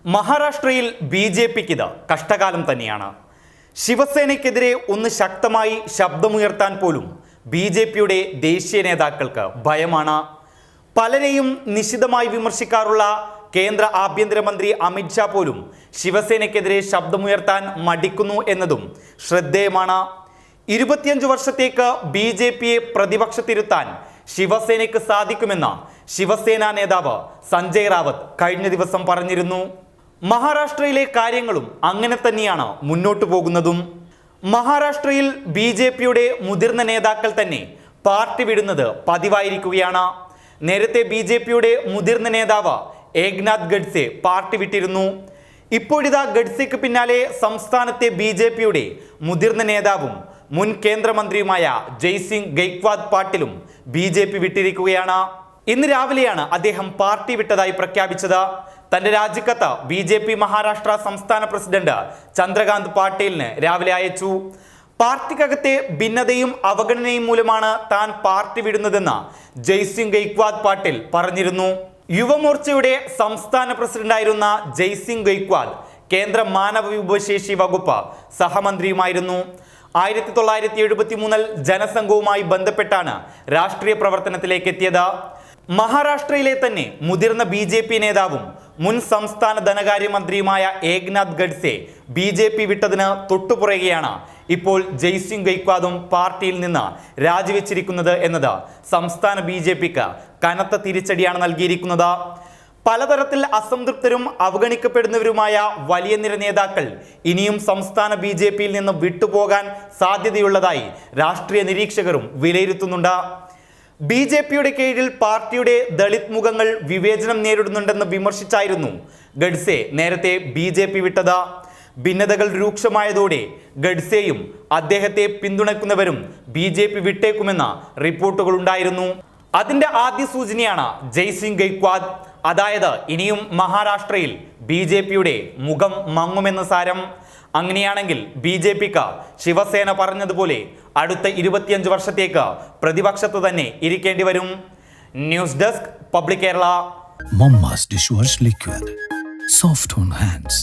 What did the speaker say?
മഹാരാഷ്ട്രയിൽ ബി.ജെ.പിക്ക് ഇത് കഷ്ടകാലം തന്നെയാണ്. ശിവസേനയ്ക്കെതിരെ ഒന്ന് ശക്തമായി ശബ്ദമുയർത്താൻ പോലും ബി.ജെ.പിയുടെ ദേശീയ നേതാക്കൾക്ക് ഭയമാണ്. പലരെയും നിശിതമായി വിമർശിക്കാറുള്ള കേന്ദ്ര ആഭ്യന്തരമന്ത്രി അമിത് ഷാ പോലും ശിവസേനയ്ക്കെതിരെ ശബ്ദമുയർത്താൻ മടിക്കുന്നു എന്നതും ശ്രദ്ധേയമാണ്. 25 വർഷത്തേക്ക് ബി.ജെ.പിയെ പ്രതിപക്ഷത്തിരുത്താൻ ശിവസേനയ്ക്ക് സാധിക്കുമെന്ന് ശിവസേന നേതാവ് സഞ്ജയ് റാവത്ത് കഴിഞ്ഞ ദിവസം പറഞ്ഞിരുന്നു. മഹാരാഷ്ട്രയിലെ കാര്യങ്ങളും അങ്ങനെ തന്നെയാണ് മുന്നോട്ടു പോകുന്നതും. മഹാരാഷ്ട്രയിൽ ബി.ജെ.പിയുടെ മുതിർന്ന നേതാക്കൾ തന്നെ പാർട്ടി വിടുന്നത് പതിവായിരിക്കുകയാണ്. നേരത്തെ ബി.ജെ.പിയുടെ മുതിർന്ന നേതാവ് ഏക്നാഥ് ഗഡ്സെ പാർട്ടി വിട്ടിരുന്നു. ഇപ്പോഴിതാ ഗഡ്സെക്ക് പിന്നാലെ സംസ്ഥാനത്തെ ബി.ജെ.പിയുടെ മുതിർന്ന നേതാവും മുൻ കേന്ദ്രമന്ത്രിയുമായ ജയ്സിംഗ് ഗെയ്ക്വാദ് പാട്ടിലും ബി.ജെ.പി വിട്ടിരിക്കുകയാണ്. ഇന്ന് രാവിലെയാണ് അദ്ദേഹം പാർട്ടി വിട്ടതായി പ്രഖ്യാപിച്ചത്. തന്റെ രാജിക്കത്ത് ബി.ജെ.പി മഹാരാഷ്ട്ര സംസ്ഥാന പ്രസിഡന്റ് ചന്ദ്രകാന്ത് പാട്ടീലിന് രാവിലെ അയച്ചു. പാർട്ടിക്കകത്തെ ഭിന്നതയും അവഗണനയും മൂലമാണ് താൻ പാർട്ടി വിടുന്നതെന്ന് ജയ്സിംഗ് ഗെയ്ക്വാദ് പാട്ടീൽ പറഞ്ഞിരുന്നു. യുവമോർച്ചയുടെ സംസ്ഥാന പ്രസിഡന്റായിരുന്ന ജയ്സിംഗ് ഗെയ്ക്വാദ് കേന്ദ്ര മാനവ വിഭവശേഷി വകുപ്പ് സഹമന്ത്രിയുമായിരുന്നു. 1973 ജനസംഘവുമായി ബന്ധപ്പെട്ടാണ് രാഷ്ട്രീയ പ്രവർത്തനത്തിലേക്ക് എത്തിയത്. മഹാരാഷ്ട്രയിലെ തന്നെ മുതിർന്ന ബി.ജെ.പി നേതാവും മുൻ സംസ്ഥാന ധനകാര്യമന്ത്രിയുമായ ഏക്നാഥ് ഗഡ്സെ ബി.ജെ.പി വിട്ടതിന് തൊട്ടുപുറകെയാണ് ഇപ്പോൾ ജയ്സിംഗ് ഗെയ്ക്വാദും പാർട്ടിയിൽ നിന്ന് രാജിവെച്ചിരിക്കുന്നത് എന്നത് സംസ്ഥാന ബി.ജെ.പിക്ക് കനത്ത തിരിച്ചടിയാണ് നൽകിയിരിക്കുന്നത്. പലതരത്തിൽ അസംതൃപ്തരും അവഗണിക്കപ്പെടുന്നവരുമായ വലിയ നിര നേതാക്കൾ ഇനിയും സംസ്ഥാന ബി.ജെ.പിയിൽ നിന്ന് വിട്ടുപോകാൻ സാധ്യതയുള്ളതായി രാഷ്ട്രീയ നിരീക്ഷകരും വിലയിരുത്തുന്നുണ്ട്. ബി.ജെ.പിയുടെ കീഴിൽ പാർട്ടിയുടെ ദളിത് മുഖങ്ങൾ വിവേചനം നേരിടുന്നുണ്ടെന്ന് വിമർശിച്ചായിരുന്നു ഗഡ്സെ നേരത്തെ ബി.ജെ.പി വിട്ടത്. ഭിന്നതകൾ രൂക്ഷമായതോടെ ഗഡ്സെയും അദ്ദേഹത്തെ പിന്തുണയ്ക്കുന്നവരും ബി.ജെ.പി വിട്ടേക്കുമെന്ന റിപ്പോർട്ടുകൾ ഉണ്ടായിരുന്നു. അതിന്റെ ആദ്യ സൂചനയാണ് ജയ്സിംഗ് ഗെയ്ക്വാദ്. അതായത് ഇനിയും മഹാരാഷ്ട്രയിൽ ബി.ജെ.പിയുടെ മുഖം മങ്ങുമെന്ന് സാരം. അങ്ങനെയാണെങ്കിൽ ബി.ജെ.പിക്ക് ശിവസേന പറഞ്ഞതുപോലെ അടുത്ത 25 വർഷത്തേക്ക് പ്രതിപക്ഷത്ത് തന്നെ ഇരിക്കേണ്ടി വരും. News desk public Kerala. Mama's dishwash liquid, soft on hands.